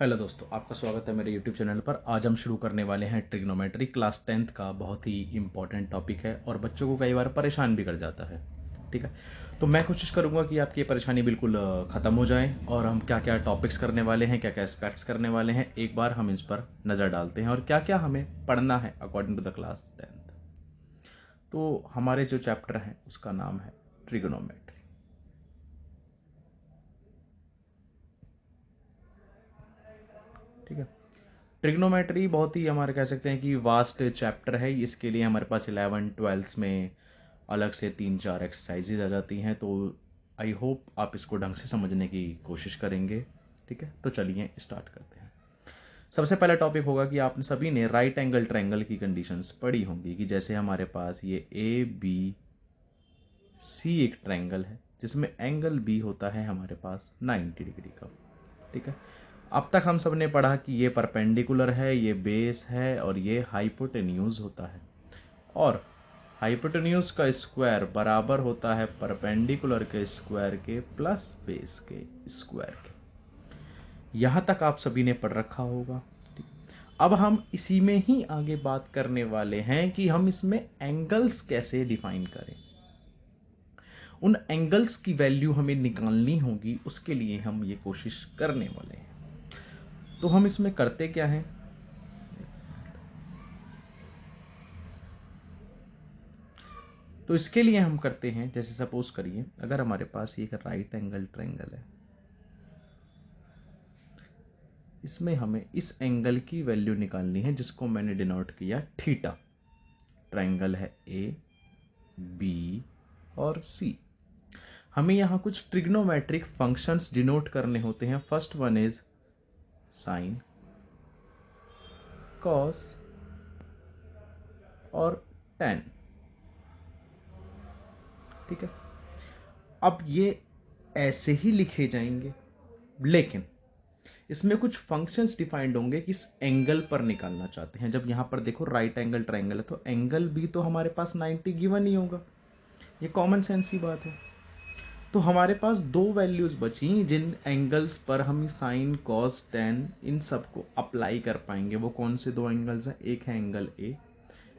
Hello दोस्तों, आपका स्वागत है मेरे यूट्यूब चैनल पर। आज हम शुरू करने वाले हैं ट्रिग्नोमेट्री। क्लास 10th का बहुत ही इंपॉर्टेंट टॉपिक है और बच्चों को कई बार परेशान भी कर जाता है। ठीक है, तो मैं कोशिश करूंगा कि आपकी ये परेशानी बिल्कुल ख़त्म हो जाए। और हम क्या क्या टॉपिक्स करने वाले हैं, क्या क्या एस्पेक्ट्स करने वाले हैं, एक बार हम इस पर नज़र डालते हैं और क्या क्या हमें पढ़ना है according to the class 10th। तो हमारे जो चैप्टर हैं उसका नाम है ट्रिग्नोमेट्री। ठीक है, ट्रिग्नोमेट्री बहुत ही हमारे कह सकते हैं कि वास्ट चैप्टर है। इसके लिए हमारे पास 11th-12th में अलग से 3-4 एक्सरसाइजेज आ जाती हैं। तो आई होप आप इसको ढंग से समझने की कोशिश करेंगे। ठीक है, तो चलिए स्टार्ट करते हैं। सबसे पहला टॉपिक होगा कि आपने सभी ने राइट एंगल ट्रायंगल की कंडीशंस पढ़ी होंगी कि जैसे हमारे पास ये ए बी सी एक ट्रायंगल है जिसमें एंगल बी होता है हमारे पास 90 डिग्री का। ठीक है, अब तक हम सब ने पढ़ा कि ये परपेंडिकुलर है, ये बेस है और ये हाइपोटेन्यूज होता है। और हाइपोटेन्यूज का स्क्वायर बराबर होता है परपेंडिकुलर के स्क्वायर के प्लस बेस के स्क्वायर के। यहां तक आप सभी ने पढ़ रखा होगा। अब हम इसी में ही आगे बात करने वाले हैं कि हम इसमें एंगल्स कैसे डिफाइन करें। उन एंगल्स की वैल्यू हमें निकालनी होगी, उसके लिए हम ये कोशिश करने वाले हैं। तो हम इसमें करते क्या है, तो इसके लिए हम करते हैं, जैसे सपोज करिए अगर हमारे पास एक राइट एंगल ट्रायंगल है, इसमें हमें इस एंगल की वैल्यू निकालनी है जिसको मैंने डिनोट किया थीटा। ट्रायंगल है ए बी और सी। हमें यहां कुछ ट्रिग्नोमेट्रिक फंक्शंस डिनोट करने होते हैं। First one is sine, cos और टेन। ठीक है, अब ये ऐसे ही लिखे जाएंगे, लेकिन इसमें कुछ फंक्शंस डिफाइंड होंगे किस एंगल पर निकालना चाहते हैं। जब यहां पर देखो राइट एंगल ट्रायंगल है तो एंगल भी तो हमारे पास 90 गिवन ही होगा, ये कॉमन सेंस की बात है। तो हमारे पास दो वैल्यूज बची जिन एंगल्स पर हम साइन कॉस टेन इन सबको अप्लाई कर पाएंगे। वो कौन से दो एंगल्स हैं, एक है angle A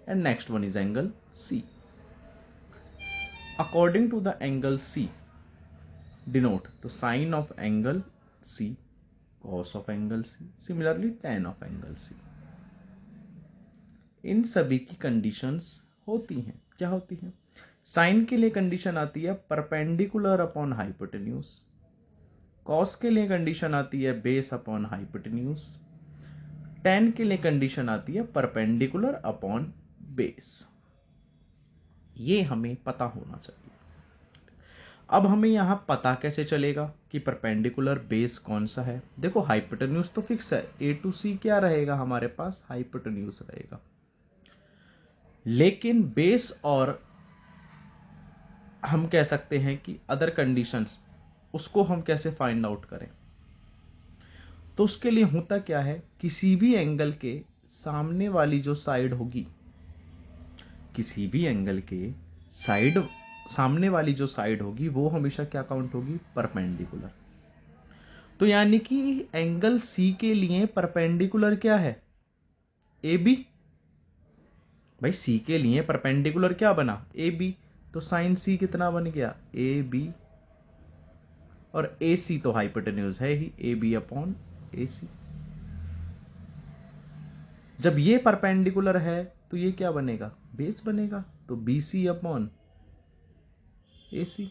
and next one is angle C. According to the angle C denote तो sine of angle C, cos of angle C, similarly tan of angle C. इन सभी की कंडीशंस होती हैं, क्या होती हैं। साइन के लिए कंडीशन आती है परपेंडिकुलर अपॉन हाइपोटेन्यूज, कॉस के लिए कंडीशन आती है बेस अपॉन हाइपोटेन्यूज, टेन के लिए कंडीशन आती है परपेंडिकुलर अपॉन बेस। ये हमें पता होना चाहिए। अब हमें यहां पता कैसे चलेगा कि परपेंडिकुलर बेस कौन सा है। देखो हाइपोटेन्यूज तो फिक्स है, ए टू सी क्या रहेगा हमारे पास, हाइपोटेन्यूज रहेगा। लेकिन बेस और हम कह सकते हैं कि अदर कंडीशंस, उसको हम कैसे फाइंड आउट करें। तो उसके लिए होता क्या है, किसी भी एंगल के सामने वाली जो साइड होगी, किसी भी एंगल के साइड सामने वाली जो साइड होगी वो हमेशा क्या काउंट होगी, परपेंडिकुलर। तो यानी कि एंगल सी के लिए परपेंडिकुलर क्या है, ए बी। भाई सी के लिए परपेंडिकुलर क्या बना, ए बी। तो साइन सी कितना बन गया, ए बी। और ए सी तो हाइपोटेन्यूज है ही, ए बी अपॉन ए सी। जब ये परपेंडिकुलर है तो ये क्या बनेगा, बेस बनेगा। तो B C upon A C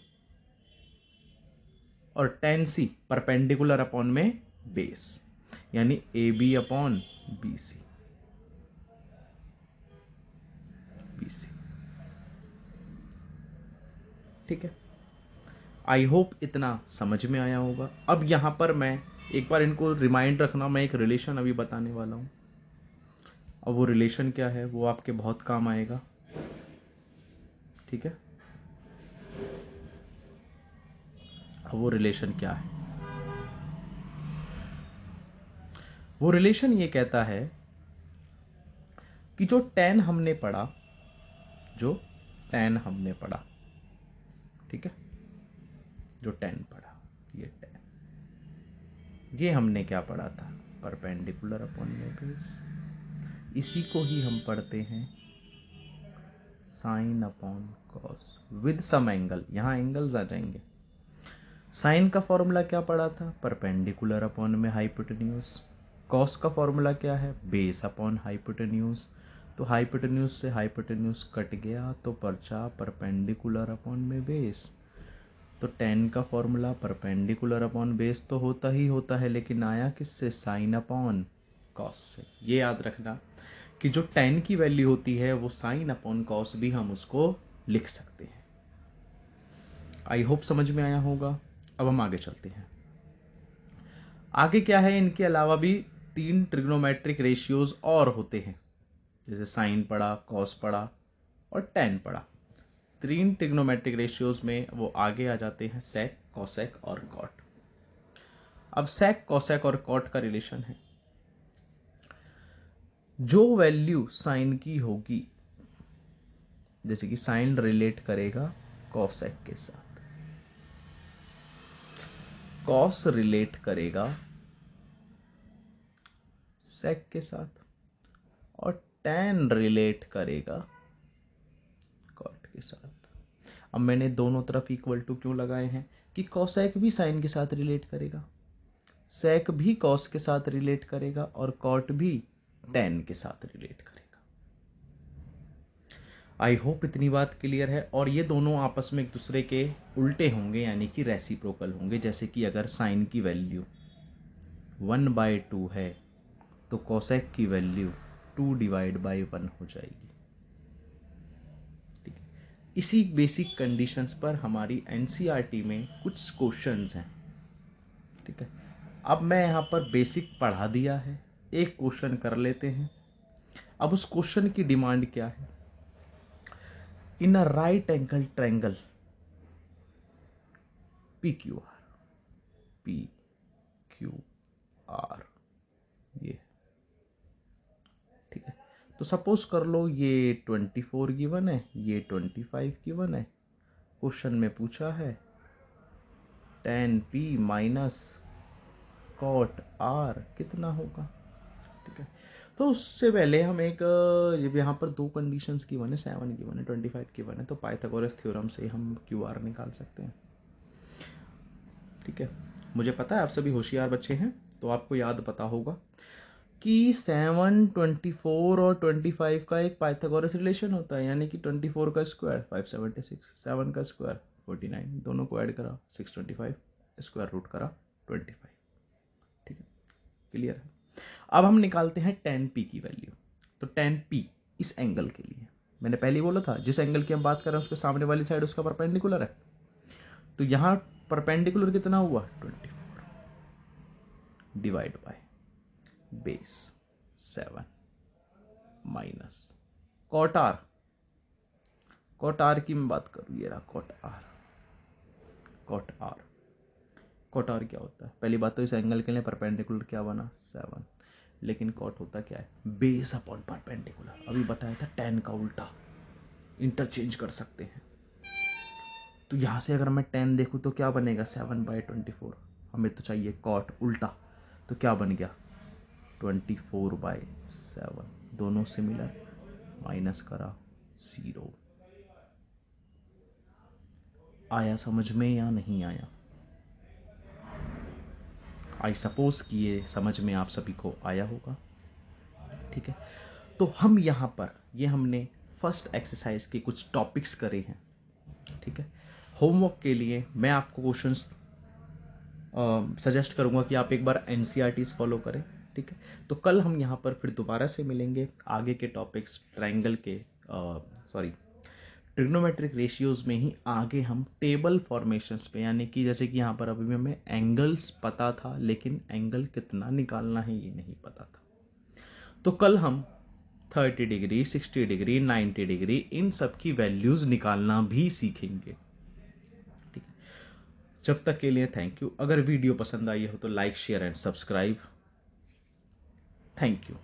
और टेन सी परपेंडिकुलर अपॉन में बेस, यानी A B upon B C, B C. ठीक है, आई होप इतना समझ में आया होगा। अब यहां पर मैं एक बार इनको रिमाइंड रखना, मैं एक रिलेशन अभी बताने वाला हूं। अब वो रिलेशन क्या है वो आपके बहुत काम आएगा। ठीक है, अब वो रिलेशन क्या है, वो रिलेशन ये कहता है कि जो tan हमने पढ़ा, जो tan हमने पढ़ा, ठीक है, जो tan पढ़ा, ये tan, ये हमने क्या पढ़ा था, परपेंडिकुलर अपॉन में बेस। इसी को ही हम पढ़ते हैं sine upon cos with some angle. यहां एंगल्स आ जाएंगे। साइन का फॉर्मूला क्या पढ़ा था? परपेंडिकुलर अपॉन में हाइपोटेन्यूज। कॉस का फॉर्मूला क्या है? Base upon hypotenuse. तो हाइपोटेन्यूज से हाइपोटेन्यूज कट गया तो बचा परपेंडिकुलर अपॉन में बेस। तो tan का फॉर्मूला परपेंडिकुलर अपॉन बेस तो होता ही होता है, लेकिन आया किससे? साइन अपॉन कॉस से। ये याद रखना कि जो tan की वैल्यू होती है वो साइन अपॉन कॉस भी हम उसको लिख सकते हैं। आई होप समझ में आया होगा। अब हम आगे चलते हैं। आगे क्या है, इनके अलावा भी 3 ट्रिग्नोमेट्रिक रेशियोज और होते हैं, जैसे साइन पढ़ा, कॉस पढ़ा और tan पढ़ा। 3 ट्रिग्नोमेट्रिक रेशियोज में वो आगे आ जाते हैं सेक, कॉसेक और कॉट। अब सेक, कॉसेक और कॉट का रिलेशन है, जो वैल्यू साइन की होगी, जैसे कि साइन रिलेट करेगा कॉसेक के साथ, कॉस रिलेट करेगा सेक के साथ और tan रिलेट करेगा कॉट के साथ। अब मैंने दोनों तरफ इक्वल टू क्यों लगाए हैं कि कॉसेक भी साइन के साथ रिलेट करेगा, सेक भी कॉस के साथ रिलेट करेगा और कॉट भी tan के साथ रिलेट करेगा। आई होप इतनी बात क्लियर है। और ये दोनों आपस में एक दूसरे के उल्टे होंगे, यानी कि रेसिप्रोकल होंगे। जैसे कि अगर साइन की वैल्यू 1/2 है तो कोसेक की वैल्यू 2/1 हो जाएगी। ठीक है, इसी बेसिक कंडीशंस पर हमारी एनसीईआरटी में कुछ क्वेश्चंस हैं। ठीक है, अब मैं यहां पर बेसिक पढ़ा दिया है, एक क्वेश्चन कर लेते हैं। अब उस क्वेश्चन की डिमांड क्या है? In a right angle triangle PQR, PQR, ये ठीक है। तो सपोज कर लो ये 24 गिवन है, ये 25 गिवन है। क्वेश्चन में पूछा है tan P minus cot R कितना होगा। ठीक है, तो उससे पहले हम एक, जब यहाँ पर 2 कंडीशंस गिवन है, 7 गिवन है, 25 गिवन है, तो पाइथागोरस थ्योरम से हम QR निकाल सकते हैं। ठीक है, मुझे पता है आप सभी होशियार बच्चे हैं, तो आपको याद पता होगा कि 7, 24 और 25 का एक पाइथागोरस रिलेशन होता है, यानी कि 24 का स्क्वायर 576, 7 का स्क्वायर 49, दोनों को ऐड करा 625, स्क्वायर रूट करा 25। ठीक है, क्लियर है। अब हम निकालते हैं tan P की वैल्यू। तो tan P इस एंगल के लिए, मैंने पहले ही बोला था जिस एंगल की हम बात कर रहे हैं उसके सामने वाली साइड उसका परपेंडिकुलर है। तो यहां परपेंडिकुलर कितना हुआ? 24 divide by base 7 minus cot R. Cot R की मैं बात करूं, ये रहा cot R. Cot R, cot R क्या होता है? पहली बात तो इस एंगल के लिए परपेंडिकुलर क्या बना? 7। लेकिन कॉट होता क्या है? Base upon perpendicular. अभी बताया था tan का उल्टा, इंटरचेंज कर सकते हैं। तो यहां से अगर मैं tan देखूं तो क्या बनेगा? 7/24। हमें तो चाहिए कॉट उल्टा, तो क्या बन गया? 24/7। दोनों सिमिलर, माइनस करा 0। आया समझ में या नहीं आया? आई सपोज कि ये समझ में आप सभी को आया होगा। ठीक है, तो हम यहां पर ये हमने फर्स्ट एक्सरसाइज के कुछ टॉपिक्स करे हैं। ठीक है, होमवर्क के लिए मैं आपको क्वेश्चंस सजेस्ट करूंगा कि आप एक बार एनसीईआरटीज फॉलो करें। ठीक है, तो कल हम यहाँ पर फिर दोबारा से मिलेंगे। आगे के टॉपिक्स ट्रायंगल के, सॉरी, ट्रिग्नोमेट्रिक रेशियोज में ही आगे हम टेबल फॉर्मेशंस पे, यानी कि जैसे कि यहाँ पर अभी भी हमें एंगल्स पता था, लेकिन एंगल कितना निकालना है ये नहीं पता था। तो कल हम 30 डिग्री, 60 डिग्री, 90 डिग्री, इन सब की वैल्यूज निकालना भी सीखेंगे। ठीक है, जब तक के लिए थैंक यू। अगर वीडियो पसंद आई हो तो like, share and subscribe. Thank you.